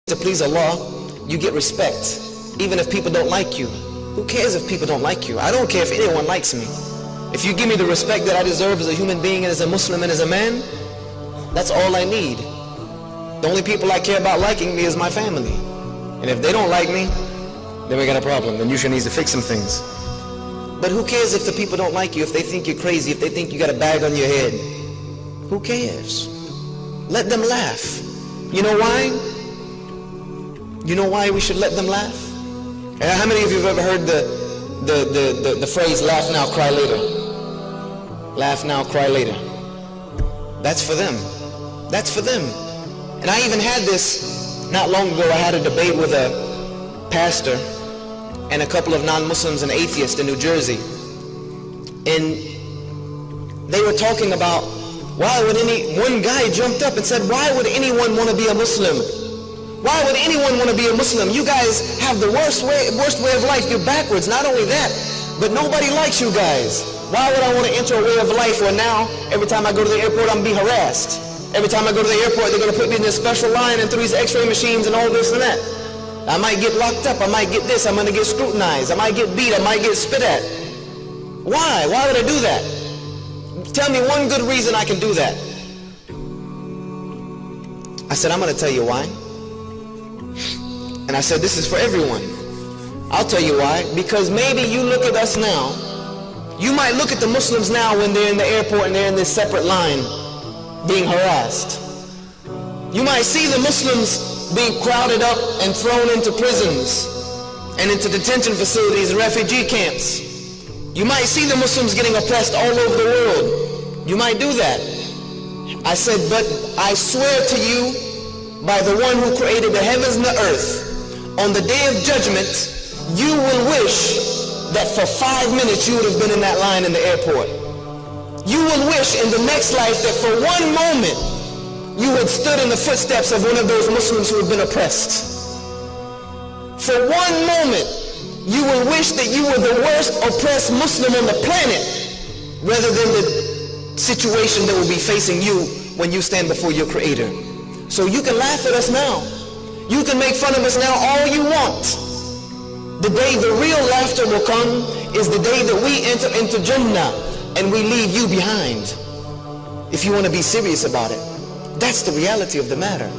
to please Allah, you get respect, even if people don't like you. Who cares if people don't like you? I don't care if anyone likes me. If you give me the respect that I deserve as a human being and as a Muslim and as a man, that's all I need. The only people I care about liking me is my family. And if they don't like me, then we got a problem. Then you should need to fix some things. But who cares if the people don't like you, if they think you're crazy, if they think you got a bag on your head? Who cares? Let them laugh. You know why? You know why we should let them laugh? How many of you have ever heard the phrase, laugh now, cry later? Laugh now, cry later. That's for them. That's for them. And I even had this not long ago. I had a debate with a pastor and a couple of non-Muslims and atheists in New Jersey. And they were talking about, one guy jumped up and said, why would anyone want to be a Muslim? Why would anyone want to be a Muslim? You guys have the worst way of life. You're backwards. Not only that, but nobody likes you guys. Why would I want to enter a way of life where now, every time I go to the airport, I'm being harassed? Every time I go to the airport, they're going to put me in this special line and through these x-ray machines and all this and that. I might get locked up. I might get this. I'm going to get scrutinized. I might get beat. I might get spit at. Why? Why would I do that? Tell me one good reason I can do that. I said, I'm going to tell you why. And I said, this is for everyone. I'll tell you why. Because maybe you look at us now. You might look at the Muslims now when they're in the airport and they're in this separate line being harassed. You might see the Muslims being crowded up and thrown into prisons and into detention facilities and refugee camps. You might see the Muslims getting oppressed all over the world. You might do that. I said, but I swear to you by the one who created the heavens and the earth, on the day of judgment, you will wish that for 5 minutes you would have been in that line in the airport. You will wish in the next life that for one moment you had stood in the footsteps of one of those Muslims who had been oppressed. For one moment, you will wish that you were the worst oppressed Muslim on the planet, rather than the situation that will be facing you when you stand before your Creator. So you can laugh at us now. You can make fun of us now all you want. The day the real laughter will come is the day that we enter into Jannah and we leave you behind. If you want to be serious about it, that's the reality of the matter.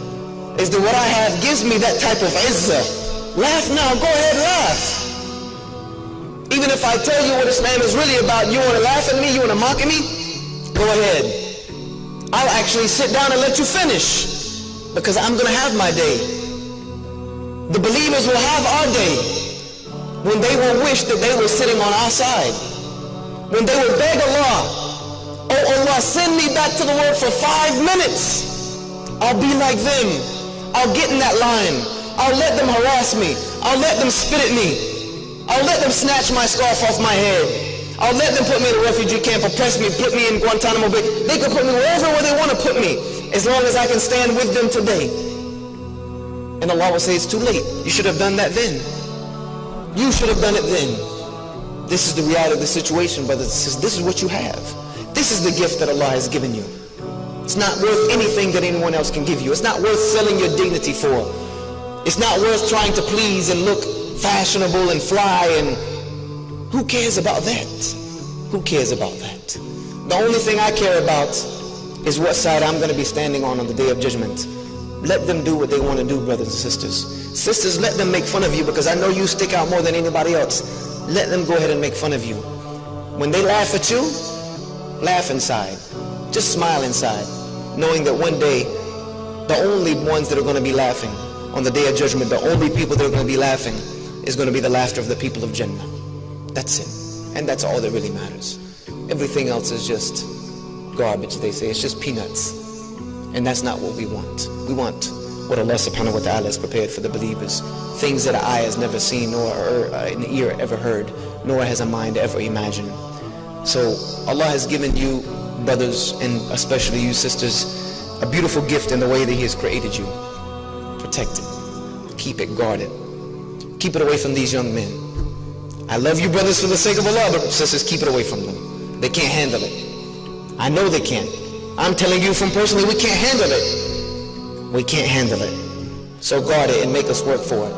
Is that what I have gives me that type of izzah. Laugh now, go ahead, laugh. Even if I tell you what Islam is really about, you want to laugh at me, you want to mock at me, go ahead. I'll actually sit down and let you finish, because I'm going to have my day. The believers will have our day when they will wish that they were sitting on our side. When they will beg Allah, oh Allah, send me back to the world for 5 minutes. I'll be like them. I'll get in that line. I'll let them harass me. I'll let them spit at me. I'll let them snatch my scarf off my head. I'll let them put me in a refugee camp, oppress me, put me in Guantanamo Bay. They can put me wherever they want to put me, as long as I can stand with them today. And Allah will say, it's too late. You should have done that then. You should have done it then. This is the reality of the situation, brothers and sisters. This is what you have. This is the gift that Allah has given you. It's not worth anything that anyone else can give you. It's not worth selling your dignity for. It's not worth trying to please and look fashionable and fly, and who cares about that? Who cares about that? The only thing I care about is what side I'm going to be standing on the day of judgment. Let them do what they want to do, brothers and sisters. Sisters, let them make fun of you, because I know you stick out more than anybody else. Let them go ahead and make fun of you. When they laugh at you, laugh inside. Just smile inside, knowing that one day, the only ones that are going to be laughing on the day of judgment, the only people that are going to be laughing is going to be the laughter of the people of Jannah. That's it. And that's all that really matters. Everything else is just garbage, they say. It's just peanuts. And that's not what we want. We want what Allah subhanahu wa ta'ala has prepared for the believers. Things that an eye has never seen, nor an ear ever heard, nor has a mind ever imagined. So Allah has given you, brothers, and especially you sisters, a beautiful gift in the way that He has created you. Protect it. Keep it guarded. Keep it away from these young men. I love you, brothers, for the sake of Allah, but sisters, keep it away from them. They can't handle it. I know they can't. I'm telling you from personally, we can't handle it. We can't handle it. So guard it and make us work for it.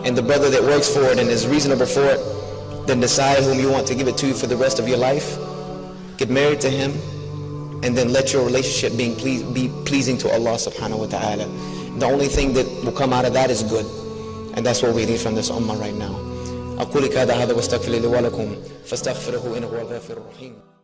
And the brother that works for it and is reasonable for it, then decide whom you want to give it to for the rest of your life. Get married to him, and then let your relationship be pleasing to Allah subhanahu wa ta'ala. The only thing that will come out of that is good. And that's what we need from this ummah right now. أقول هذا واستغفر لي ولكم فاستغفروه إنه هو الغفور الرحيم.